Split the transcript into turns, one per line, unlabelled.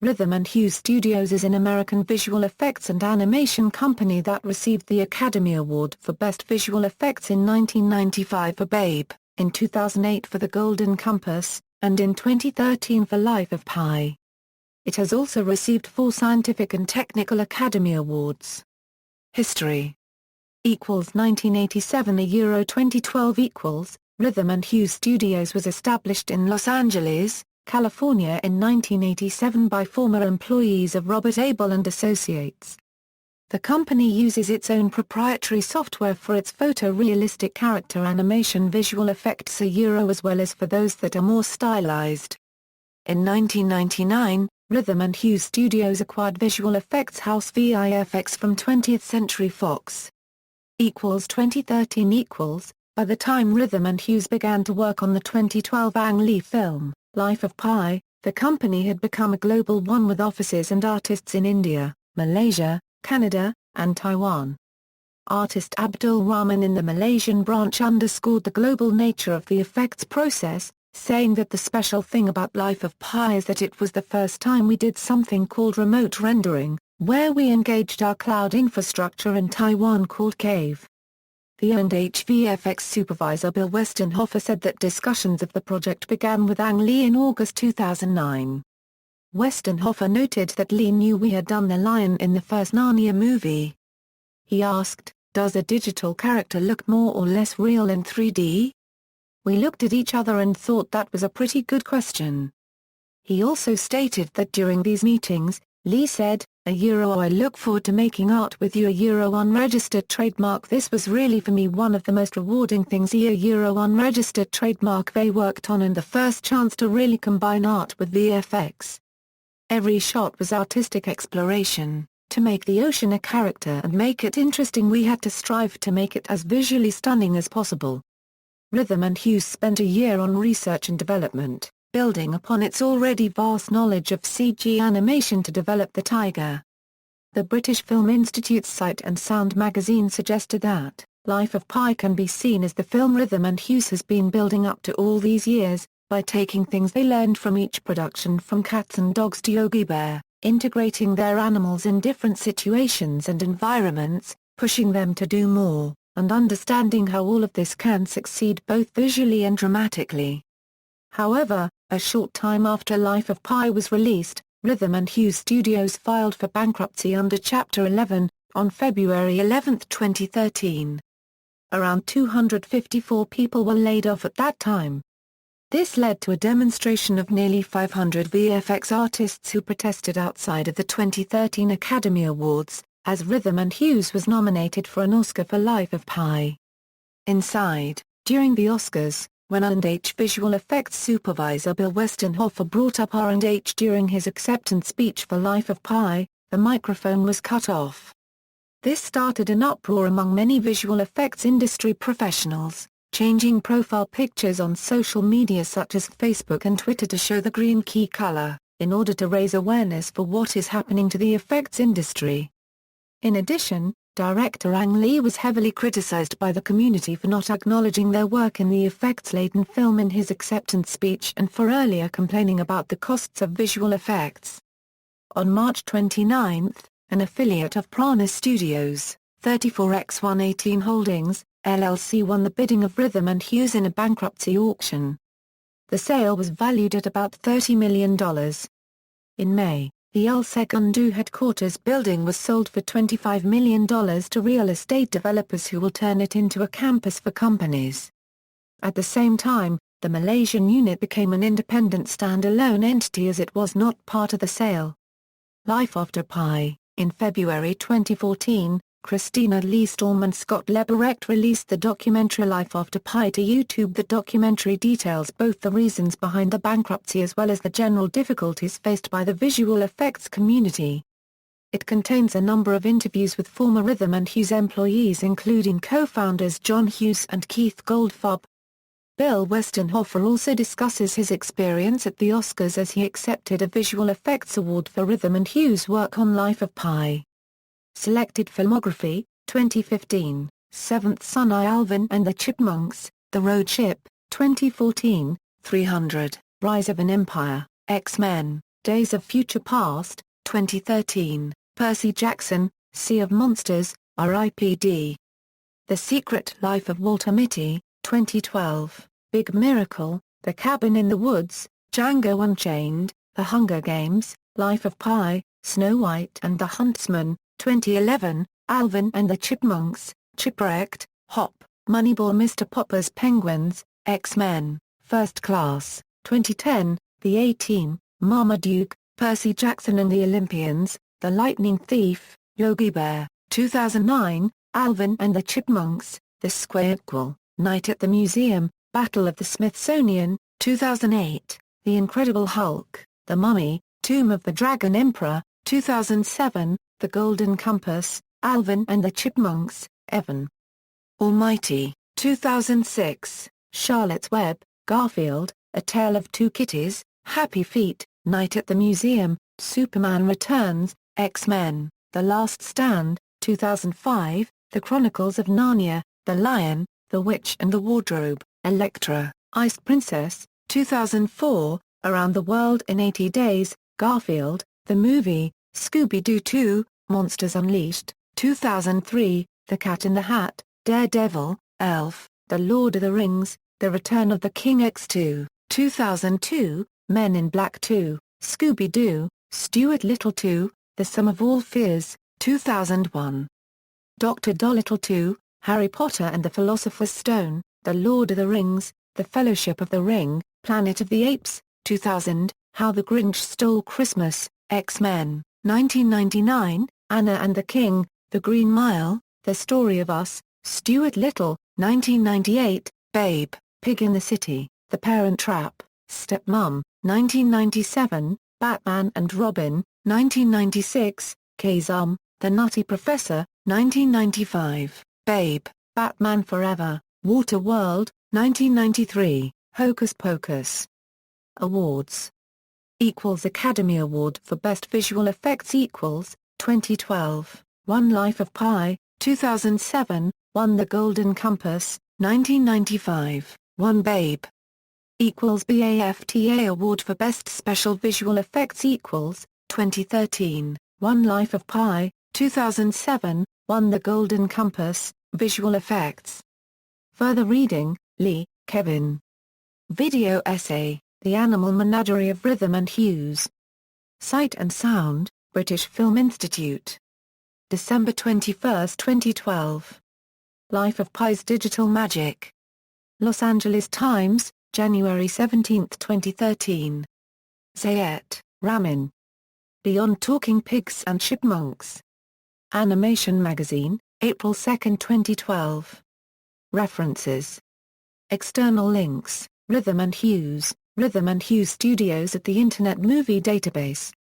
Rhythm and Hues Studios is an American visual effects and animation company that received the Academy Award for Best Visual Effects in 1995 for Babe, in 2008 for The Golden Compass, and in 2013 for Life of Pi. It has also received 4 Scientific and Technical Academy Awards. History 1987 Euro 2012 Rhythm and Hues Studios was established in Los Angeles, California in 1987 by former employees of Robert Abel and Associates. The company uses its own proprietary software for its photorealistic character animation visual effects as well as for those that are more stylized. In 1999, Rhythm and Hues Studios acquired visual effects house VIFX from 20th Century Fox. 2013 By the time Rhythm and Hues began to work on the 2012 Ang Lee film, Life of Pi, the company had become a global one with offices and artists in India, Malaysia, Canada, and Taiwan. Artist Abdul Rahman in the Malaysian branch underscored the global nature of the effects process, saying that the special thing about Life of Pi is that it was the first time we did something called remote rendering, where we engaged our cloud infrastructure in Taiwan called Cave. The owned HVFX supervisor Bill Westenhofer said that discussions of the project began with Ang Lee in August 2009. Westenhofer noted that Lee knew we had done The Lion in the first Narnia movie. He asked, "Does a digital character look more or less real in 3D? We looked at each other and thought that was a pretty good question." He also stated that during these meetings, Lee said, I look forward to making art with you unregistered trademark. This was really for me one of the most rewarding things unregistered trademark they worked on and the first chance to really combine art with VFX. Every shot was artistic exploration. To make the ocean a character and make it interesting we had to strive to make it as visually stunning as possible. Rhythm and Hues spent a year on research and development, building upon its already vast knowledge of CG animation to develop the Tiger. The British Film Institute's Sight and Sound magazine suggested that, Life of Pi can be seen as the film Rhythm and Hues has been building up to all these years, by taking things they learned from each production from Cats and Dogs to Yogi Bear, integrating their animals in different situations and environments, pushing them to do more, and understanding how all of this can succeed both visually and dramatically. However, a short time after Life of Pi was released, Rhythm and Hues Studios filed for bankruptcy under Chapter 11, on February 11, 2013. Around 254 people were laid off at that time. This led to a demonstration of nearly 500 VFX artists who protested outside of the 2013 Academy Awards, as Rhythm and Hues was nominated for an Oscar for Life of Pi. Inside, during the Oscars, when R&H visual effects supervisor Bill Westenhofer brought up R&H during his acceptance speech for Life of Pi, the microphone was cut off. This started an uproar among many visual effects industry professionals, changing profile pictures on social media such as Facebook and Twitter to show the green key color, in order to raise awareness for what is happening to the effects industry. In addition, director Ang Lee was heavily criticized by the community for not acknowledging their work in the effects-laden film in his acceptance speech and for earlier complaining about the costs of visual effects. On March 29, an affiliate of Prana Studios, 34x118 Holdings, LLC won the bidding of Rhythm and Hues in a bankruptcy auction. The sale was valued at about $30 million. In May, the El Segundo headquarters building was sold for $25 million to real estate developers who will turn it into a campus for companies. At the same time, the Malaysian unit became an independent standalone entity as it was not part of the sale. Life After Pi. In February 2014, Christina Lee Storm and Scott Leberecht released the documentary Life After Pi to YouTube. The documentary details both the reasons behind the bankruptcy as well as the general difficulties faced by the visual effects community. It contains a number of interviews with former Rhythm and Hues employees including co-founders John Hughes and Keith Goldfarb. Bill Westenhofer also discusses his experience at the Oscars as he accepted a visual effects award for Rhythm and Hues' work on Life of Pi. Selected Filmography, 2015, Seventh Son I Alvin and the Chipmunks, The Road Ship, 2014, 300, Rise of an Empire, X-Men, Days of Future Past, 2013, Percy Jackson, Sea of Monsters, R.I.P.D. The Secret Life of Walter Mitty, 2012, Big Miracle, The Cabin in the Woods, Django Unchained, The Hunger Games, Life of Pi, Snow White and the Huntsman, 2011, Alvin and the Chipmunks, Chipwrecked, Hop, Moneyball, Mr. Popper's Penguins, X-Men, First Class, 2010, The A-Team, Marmaduke, Percy Jackson and the Olympians, The Lightning Thief, Yogi Bear, 2009, Alvin and the Chipmunks, The Squirrel, Night at the Museum, Battle of the Smithsonian, 2008, The Incredible Hulk, The Mummy, Tomb of the Dragon Emperor, 2007, The Golden Compass, Alvin and the Chipmunks, Evan Almighty, 2006, Charlotte's Web, Garfield, A Tale of Two Kitties, Happy Feet, Night at the Museum, Superman Returns, X-Men, The Last Stand, 2005, The Chronicles of Narnia, The Lion, The Witch and the Wardrobe, Elektra, Ice Princess, 2004, Around the World in 80 Days, Garfield, The Movie, Scooby-Doo 2, Monsters Unleashed, 2003, The Cat in the Hat, Daredevil, Elf, The Lord of the Rings, The Return of the King X2, 2002, Men in Black 2, Scooby-Doo, Stuart Little 2, The Sum of All Fears, 2001. Dr. Dolittle 2, Harry Potter and the Philosopher's Stone, The Lord of the Rings, The Fellowship of the Ring, Planet of the Apes, 2000, How the Grinch Stole Christmas, X-Men, 1999, Anna and the King, The Green Mile, The Story of Us, Stuart Little, 1998, Babe, Pig in the City, The Parent Trap, Stepmom, 1997, Batman and Robin, 1996, Kazam, The Nutty Professor, 1995, Babe, Batman Forever, Waterworld, 1993, Hocus Pocus. Awards. Academy Award for Best Visual Effects 2012, One Life of Pi, 2007, won The Golden Compass, 1995, won Babe. BAFTA Award for Best Special Visual Effects 2013, One Life of Pi, 2007, won The Golden Compass, Visual Effects. Further reading, Lee, Kevin. Video essay, The Animal Menagerie of Rhythm and Hues. Sight and Sound, British Film Institute. December 21, 2012. Life of Pi's Digital Magic. Los Angeles Times, January 17, 2013. Zayat, Ramin. Beyond Talking Pigs and Chipmunks. Animation Magazine, April 2, 2012. References. External links, Rhythm and Hues Studios at the Internet Movie Database.